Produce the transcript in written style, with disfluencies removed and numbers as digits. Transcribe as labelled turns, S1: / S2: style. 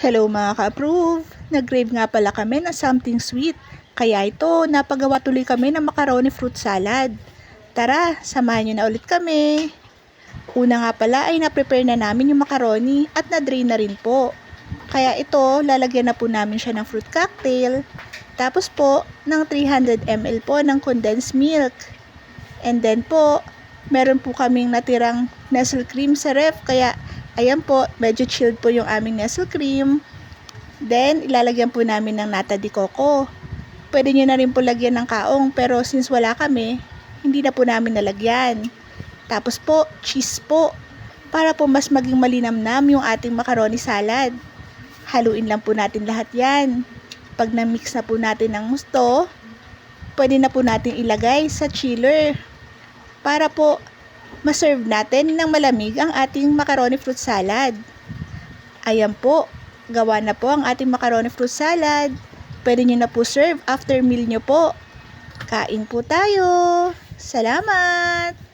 S1: Hello mga ka-approve! Nag-crave nga pala kami ng something sweet. Kaya ito, napagawa tuloy kami ng macaroni fruit salad. Tara, samahan nyo na ulit kami. Una nga pala ay na-prepare na namin yung macaroni at na-drain na rin po. Kaya ito, lalagyan na po namin siya ng fruit cocktail. Tapos po, ng 300 ml po ng condensed milk. And then po, meron po kaming natirang Nestle cream sa ref. Kaya ayan po, medyo chilled po yung aming Nestle cream. Then, ilalagyan po namin ng nata de coco. Pwede nyo na rin po lagyan ng kaong, pero since wala kami, hindi na po namin nalagyan. Tapos po, cheese po. Para po mas maging malinamnam yung ating macaroni salad. Haluin lang po natin lahat yan. Pag na-mix na po natin ng gusto, pwede na po natin ilagay sa chiller. Para po maserve natin ng malamig ang ating macaroni fruit salad. Ayan po, gawa na po ang ating macaroni fruit salad. Pwede nyo na po serve after meal nyo po. Kain po tayo. Salamat!